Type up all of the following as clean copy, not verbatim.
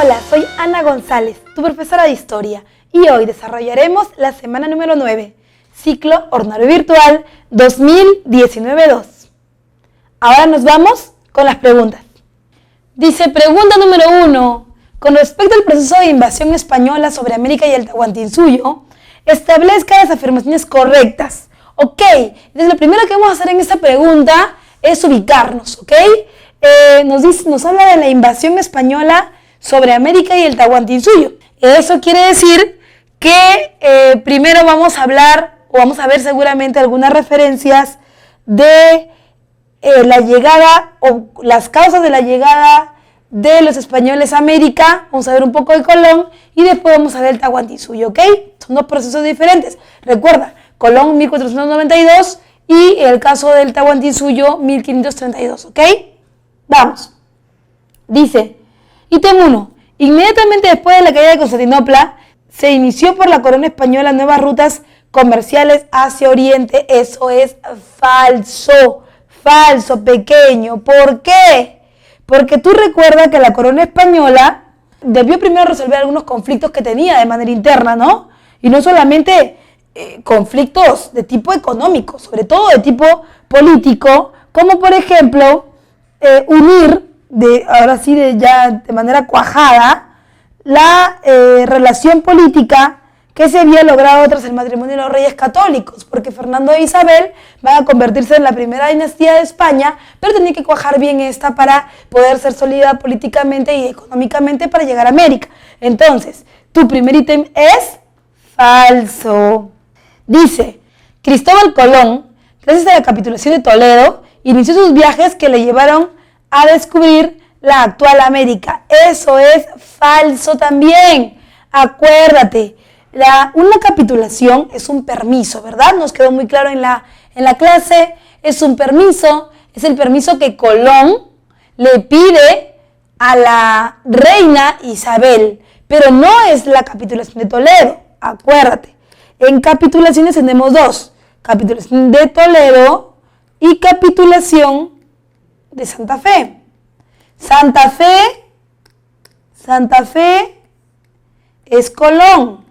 Hola, soy Ana González, tu profesora de Historia, y hoy desarrollaremos la semana número 9, ciclo Ordinario Virtual 2019-2. Ahora nos vamos con las preguntas. Dice, pregunta número 1. Con respecto al proceso de invasión española sobre América y el Tahuantinsuyo, establezca las afirmaciones correctas. Ok, entonces lo primero que vamos a hacer en esta pregunta es ubicarnos, ¿ok? Nos habla de la invasión española sobre América y el Tahuantinsuyo. Eso quiere decir que primero vamos a hablar, o vamos a ver seguramente algunas referencias de la llegada o las causas de la llegada de los españoles a América. Vamos a ver un poco de Colón y después vamos a ver el Tahuantinsuyo, ¿ok? Son dos procesos diferentes. Recuerda, Colón 1492 y el caso del Tahuantinsuyo 1532, ¿ok? Vamos. Dice, ítem 1. Inmediatamente después de la caída de Constantinopla, se inició por la corona española nuevas rutas comerciales hacia Oriente. Eso es falso. Falso, pequeño. ¿Por qué? Porque tú recuerdas que la corona española debió primero resolver algunos conflictos que tenía de manera interna, ¿no? Y no solamente conflictos de tipo económico, sobre todo de tipo político, como por ejemplo unir, ahora sí de manera cuajada, la relación política que se había logrado tras el matrimonio de los reyes católicos, porque Fernando e Isabel van a convertirse en la primera dinastía de España, pero tenía que cuajar bien esta para poder ser sólida políticamente y económicamente para llegar a América. Entonces, tu primer ítem es falso. Dice, Cristóbal Colón, gracias a la capitulación de Toledo, inició sus viajes que le llevaron a descubrir la actual América. Eso es falso también. Acuérdate. Una capitulación es un permiso, ¿verdad? Nos quedó muy claro en la clase. Es un permiso, es el permiso que Colón le pide a la reina Isabel, pero no es la capitulación de Toledo, acuérdate. En capitulaciones tenemos dos, capitulación de Toledo y capitulación de Santa Fe. Santa Fe es Colón.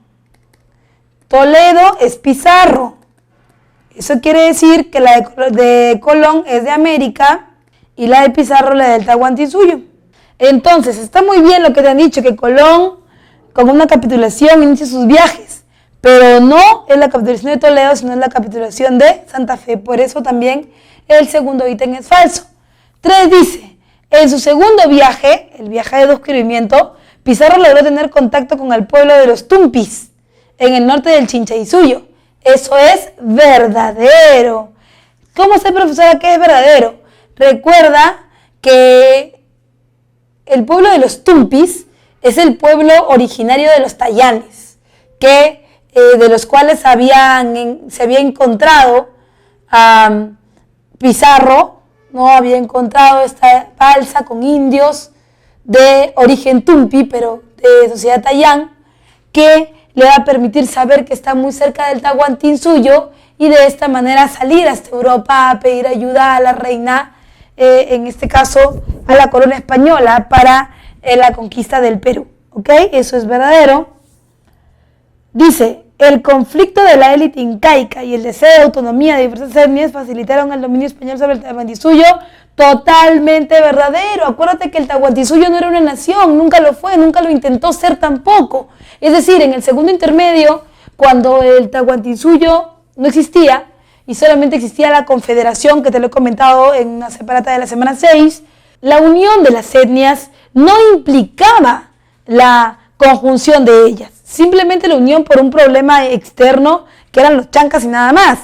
Toledo es Pizarro. Eso quiere decir que la de Colón es de América y la de Pizarro la del Tahuantinsuyo. Entonces, está muy bien lo que te han dicho, que Colón, con una capitulación, inicia sus viajes, pero no es la capitulación de Toledo, sino es la capitulación de Santa Fe. Por eso también el segundo ítem es falso. 3 dice, en su segundo viaje, el viaje de descubrimiento, Pizarro logró tener contacto con el pueblo de los Tumpis, en el norte del Chinchaysuyo. Eso es verdadero. ¿Cómo sé, profesora, que es verdadero? Recuerda que el pueblo de los Tumpis es el pueblo originario de los Tayanes, de los cuales se había encontrado Pizarro, no había encontrado esta balsa con indios de origen Tumpi, pero de sociedad Tayán, que le va a permitir saber que está muy cerca del Tahuantinsuyo y de esta manera salir hasta Europa a pedir ayuda a la reina, en este caso a la corona española, para la conquista del Perú. ¿Ok? Eso es verdadero. Dice, el conflicto de la élite incaica y el deseo de autonomía de diversas etnias facilitaron el dominio español sobre el Tahuantinsuyo. Totalmente verdadero. Acuérdate que el Tahuantinsuyo no era una nación, nunca lo fue, nunca lo intentó ser tampoco. Es decir, en el segundo intermedio, cuando el Tahuantinsuyo no existía y solamente existía la confederación, que te lo he comentado en una separata de la semana 6, la unión de las etnias no implicaba la conjunción de ellas, simplemente la unión por un problema externo que eran los chancas y nada más.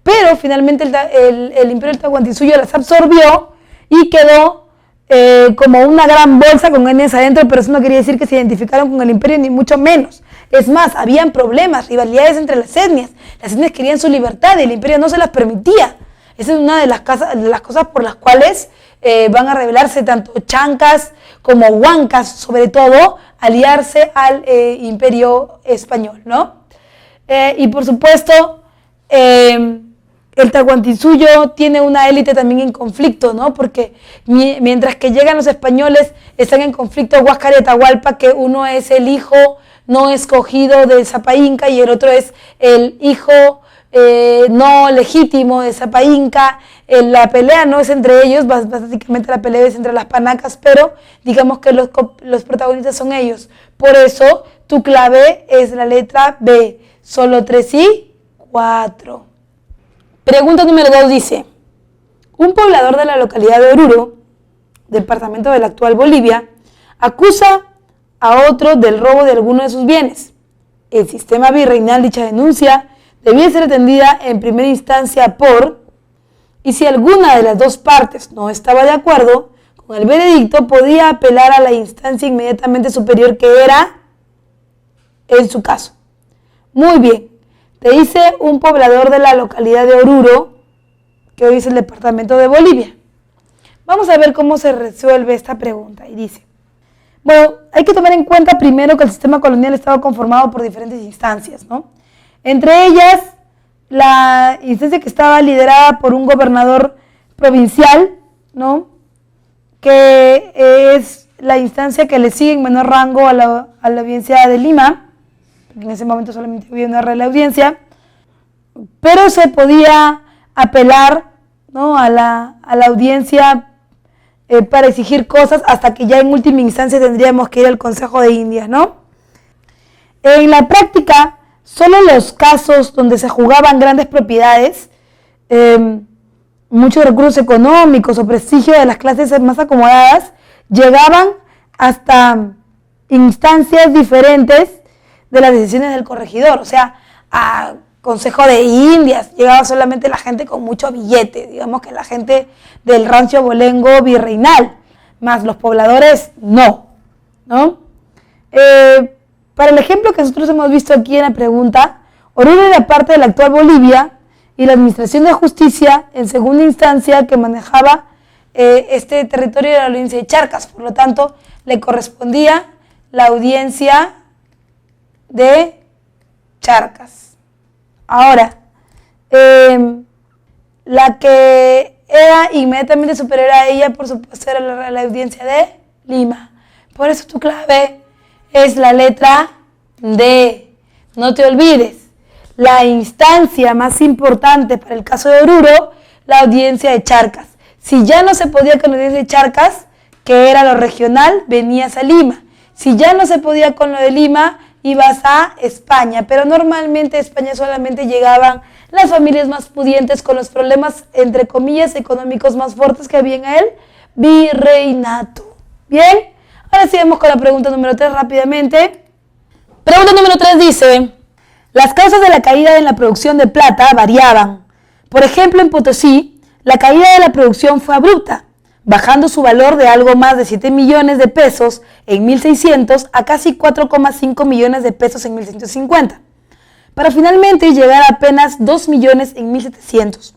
Pero finalmente el imperio del Tahuantinsuyo las absorbió y quedó como una gran bolsa con etnias adentro, pero eso no quería decir que se identificaron con el imperio, ni mucho menos. Es más, habían problemas, rivalidades entre las etnias. Las etnias querían su libertad y el imperio no se las permitía. Esa es una de las cosas por las cuales van a rebelarse tanto chancas como huancas, sobre todo, aliarse al imperio español, ¿no? Y por supuesto, el Tahuantinsuyo tiene una élite también en conflicto, ¿no? Porque mientras que llegan los españoles, están en conflicto Huáscar y Atahualpa, que uno es el hijo no escogido de Sapa Inca y el otro es el hijo no legítimo de Sapa Inca. La pelea no es entre ellos, básicamente la pelea es entre las panacas, pero digamos que los protagonistas son ellos. Por eso tu clave es la letra B, solo 3 y 4. Pregunta número 2 dice, un poblador de la localidad de Oruro, departamento de la actual Bolivia, acusa a otro del robo de alguno de sus bienes. El sistema virreinal, dicha denuncia, debía ser atendida en primera instancia y si alguna de las dos partes no estaba de acuerdo con el veredicto, podía apelar a la instancia inmediatamente superior que era en su caso. Muy bien. Te dice un poblador de la localidad de Oruro, que hoy es el departamento de Bolivia. Vamos a ver cómo se resuelve esta pregunta. Y dice, bueno, hay que tomar en cuenta primero que el sistema colonial estaba conformado por diferentes instancias, ¿no? Entre ellas, la instancia que estaba liderada por un gobernador provincial, ¿no? Que es la instancia que le sigue en menor rango a la audiencia de Lima. En ese momento solamente había una real audiencia, pero se podía apelar, ¿no? a la audiencia para exigir cosas hasta que ya en última instancia tendríamos que ir al Consejo de Indias, ¿no? En la práctica, solo los casos donde se jugaban grandes propiedades, muchos recursos económicos o prestigio de las clases más acomodadas, llegaban hasta instancias diferentes de las decisiones del corregidor, o sea, a Consejo de Indias llegaba solamente la gente con mucho billete, digamos que la gente del rancio abolengo virreinal, más los pobladores no. Para el ejemplo que nosotros hemos visto aquí en la pregunta, Oruro era parte de la actual Bolivia y la Administración de Justicia en segunda instancia que manejaba este territorio de la audiencia de Charcas, por lo tanto le correspondía la audiencia de Charcas. Ahora, la que era inmediatamente superior a ella, por supuesto, era la audiencia de Lima. Por eso tu clave es la letra D. No te olvides, la instancia más importante para el caso de Oruro, la audiencia de Charcas. Si ya no se podía con la audiencia de Charcas, que era lo regional, venías a Lima. Si ya no se podía con lo de Lima, ibas a España, pero normalmente a España solamente llegaban las familias más pudientes con los problemas, entre comillas, económicos más fuertes que había en el virreinato. ¿Bien? Ahora sí vamos con la pregunta número 3 rápidamente. Pregunta número 3 dice, las causas de la caída en la producción de plata variaban. Por ejemplo, en Potosí, la caída de la producción fue abrupta, bajando su valor de algo más de 7 millones de pesos en 1600 a casi 4,5 millones de pesos en 1650, para finalmente llegar a apenas 2 millones en 1700.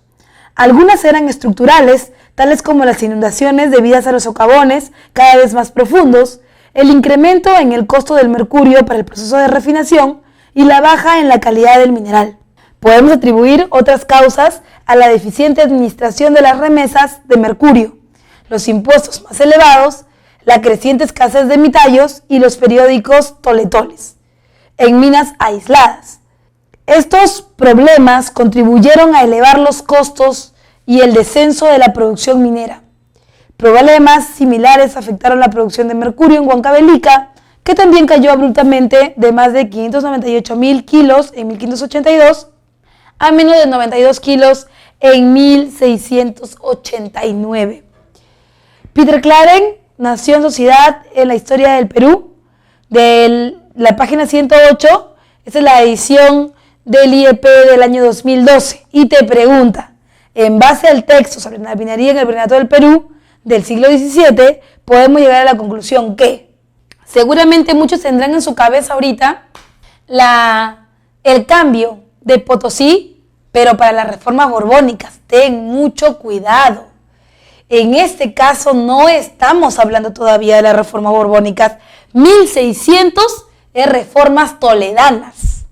Algunas eran estructurales, tales como las inundaciones debidas a los socavones cada vez más profundos, el incremento en el costo del mercurio para el proceso de refinación y la baja en la calidad del mineral. Podemos atribuir otras causas a la deficiente administración de las remesas de mercurio, los impuestos más elevados, la creciente escasez de mitallos y los periódicos toletoles en minas aisladas. Estos problemas contribuyeron a elevar los costos y el descenso de la producción minera. Problemas similares afectaron la producción de mercurio en Huancavelica, que también cayó abruptamente de más de 598.000 kilos en 1582 a menos de 92 kilos en 1689. Peter Claren nació en Sociedad en la Historia del Perú, de la página 108, esta es la edición del IEP del año 2012, y te pregunta, en base al texto sobre la minería en el Virreinato del Perú del siglo XVII, podemos llegar a la conclusión que seguramente muchos tendrán en su cabeza ahorita el cambio de Potosí, pero para las reformas borbónicas. Ten mucho cuidado. En este caso no estamos hablando todavía de las reformas borbónicas. 1600 es reformas toledanas.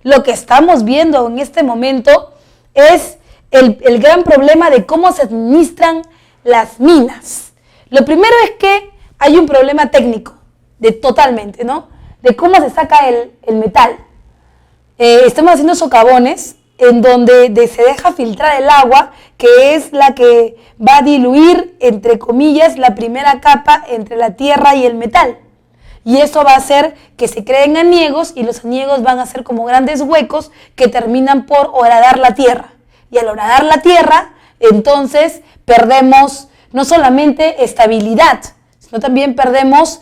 Lo que estamos viendo en este momento es el gran problema de cómo se administran las minas. Lo primero es que hay un problema técnico, totalmente, ¿no? De cómo se saca el metal. Estamos haciendo socavones en donde se deja filtrar el agua, que es la que va a diluir, entre comillas, la primera capa entre la tierra y el metal. Y eso va a hacer que se creen aniegos, y los aniegos van a ser como grandes huecos que terminan por horadar la tierra. Y al horadar la tierra, entonces perdemos no solamente estabilidad, sino también perdemos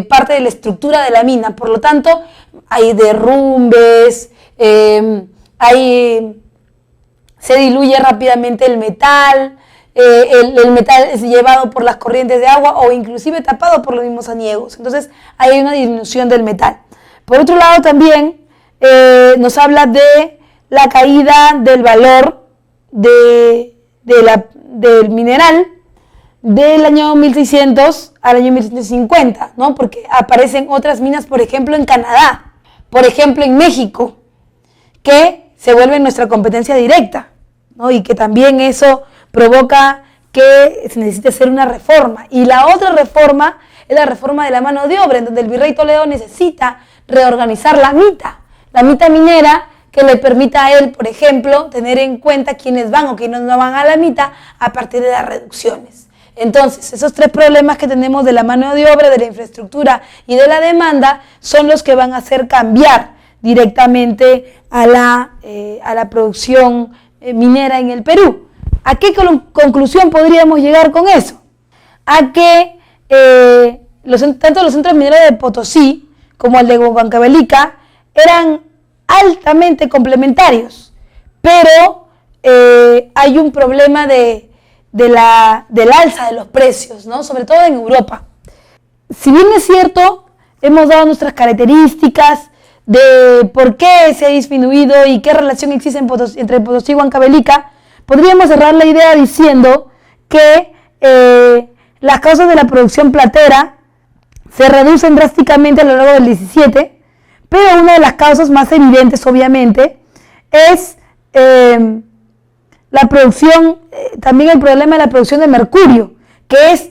parte de la estructura de la mina. Por lo tanto, hay derrumbes, se diluye rápidamente el metal, el metal es llevado por las corrientes de agua o inclusive tapado por los mismos aniegos. Entonces hay una disminución del metal. Por otro lado también nos habla de la caída del valor del mineral del año 1600 al año 1650, ¿no? Porque aparecen otras minas, por ejemplo, en Canadá, por ejemplo, en México, que se vuelven nuestra competencia directa, ¿no? Y que también eso provoca que se necesite hacer una reforma. Y la otra reforma es la reforma de la mano de obra, en donde el virrey Toledo necesita reorganizar la mitad minera, que le permita a él, por ejemplo, tener en cuenta quiénes van o quiénes no van a la mitad a partir de las reducciones. Entonces, esos tres problemas que tenemos de la mano de obra, de la infraestructura y de la demanda son los que van a hacer cambiar directamente a la producción minera en el Perú. ¿A qué conclusión podríamos llegar con eso? A que tanto los centros mineros de Potosí como el de Huancavelica eran altamente complementarios, pero hay un problema del alza de los precios, ¿no? Sobre todo en Europa. Si bien es cierto, hemos dado nuestras características de por qué se ha disminuido y qué relación existe entre Potosí y Huancavelica, podríamos cerrar la idea diciendo que las causas de la producción platera se reducen drásticamente a lo largo del 17, pero una de las causas más evidentes, obviamente, es la producción, también el problema de la producción de mercurio, que es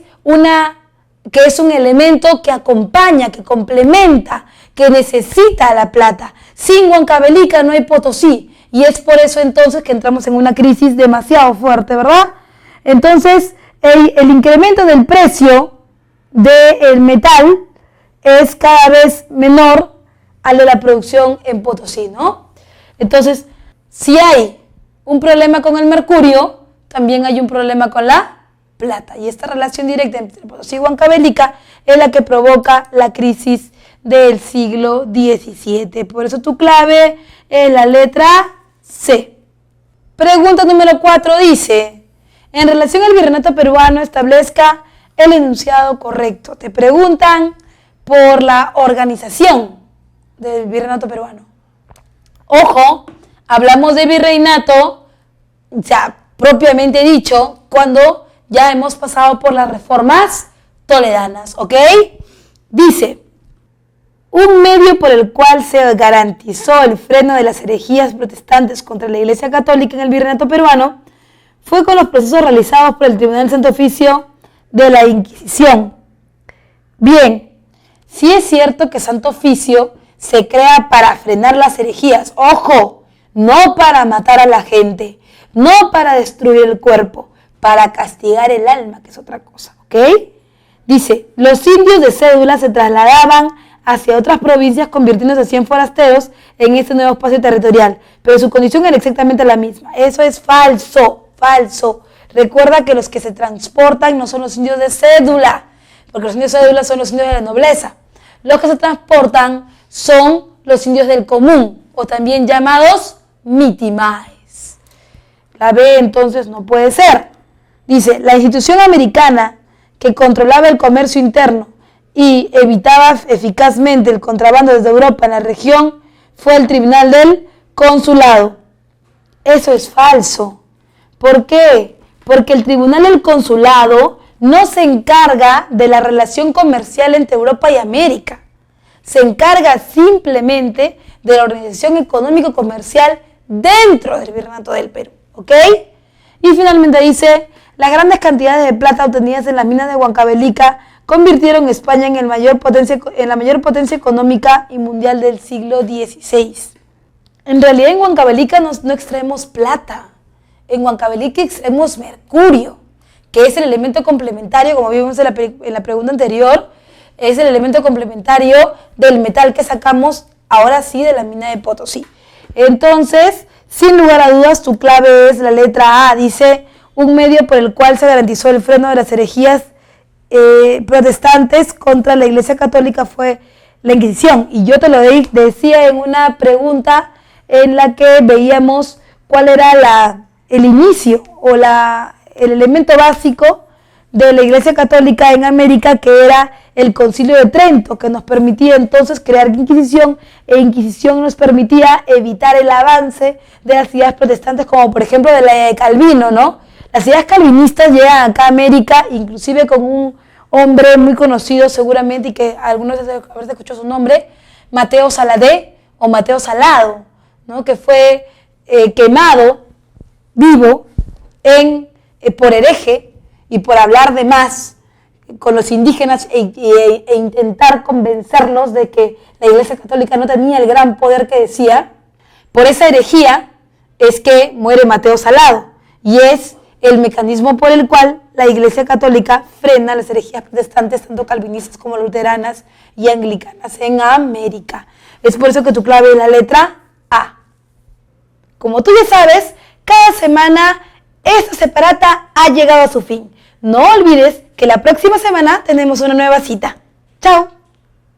un elemento que acompaña, que complementa, que necesita a la plata. Sin Huancavelica no hay Potosí, y es por eso entonces que entramos en una crisis demasiado fuerte, ¿verdad? Entonces, el incremento del precio del metal es cada vez menor al de la producción en Potosí, ¿no? Entonces, si hay un problema con el mercurio, también hay un problema con la plata. Y esta relación directa entre Potosí y Huancavelica es la que provoca la crisis del siglo XVII. Por eso tu clave es la letra C. Pregunta número 4 dice: en relación al virreinato peruano, establezca el enunciado correcto. Te preguntan por la organización del virreinato peruano. Ojo, hablamos de virreinato, ya propiamente dicho, cuando ya hemos pasado por las reformas toledanas, ¿ok? Dice: un medio por el cual se garantizó el freno de las herejías protestantes contra la Iglesia Católica en el virreinato peruano fue con los procesos realizados por el Tribunal Santo Oficio de la Inquisición. Bien, sí es cierto que Santo Oficio se crea para frenar las herejías, ojo, no para matar a la gente, no para destruir el cuerpo, para castigar el alma, que es otra cosa, ¿ok? Dice: los indios de cédula se trasladaban hacia otras provincias, convirtiéndose así en forasteros en este nuevo espacio territorial, pero su condición era exactamente la misma. Eso es falso, falso. Recuerda que los que se transportan no son los indios de cédula, porque los indios de cédula son los indios de la nobleza. Los que se transportan son los indios del común, o también llamados mitimaes. La B entonces no puede ser. Dice: la institución americana que controlaba el comercio interno y evitaba eficazmente el contrabando desde Europa en la región fue el Tribunal del Consulado. Eso es falso. ¿Por qué? Porque el Tribunal del Consulado no se encarga de la relación comercial entre Europa y América. Se encarga simplemente de la organización económico-comercial dentro del Virreinato del Perú. ¿ok? Y finalmente dice, las grandes cantidades de plata obtenidas en las minas de Huancavelica convirtieron a España en la mayor potencia económica y mundial del siglo XVI. En realidad en Huancavelica no extraemos plata, en Huancavelica extraemos mercurio, que es el elemento complementario, como vimos en la pregunta anterior, es el elemento complementario del metal que sacamos ahora sí de la mina de Potosí. Entonces, sin lugar a dudas, tu clave es la letra A, dice, un medio por el cual se garantizó el freno de las herejías protestantes contra la Iglesia Católica fue la Inquisición. Y yo te lo decía en una pregunta en la que veíamos cuál era el inicio o el elemento básico de la Iglesia Católica en América, que era el Concilio de Trento, que nos permitía entonces crear Inquisición, e Inquisición nos permitía evitar el avance de las ideas protestantes, como por ejemplo de la de Calvino, ¿no? Las ideas calvinistas llegan acá a América, inclusive con un hombre muy conocido seguramente, y que algunos de ustedes habrán escuchado su nombre, Mateo Saladé o Mateo Salado, ¿no? Que fue quemado vivo por hereje y por hablar de más con los indígenas e intentar convencerlos de que la Iglesia Católica no tenía el gran poder que decía. Por esa herejía es que muere Mateo Salado, y es el mecanismo por el cual la Iglesia Católica frena las herejías protestantes, tanto calvinistas como luteranas y anglicanas en América. Es por eso que tu clave es la letra A. Como tú ya sabes, cada semana esta separata ha llegado a su fin. No olvides que la próxima semana tenemos una nueva cita. ¡Chao!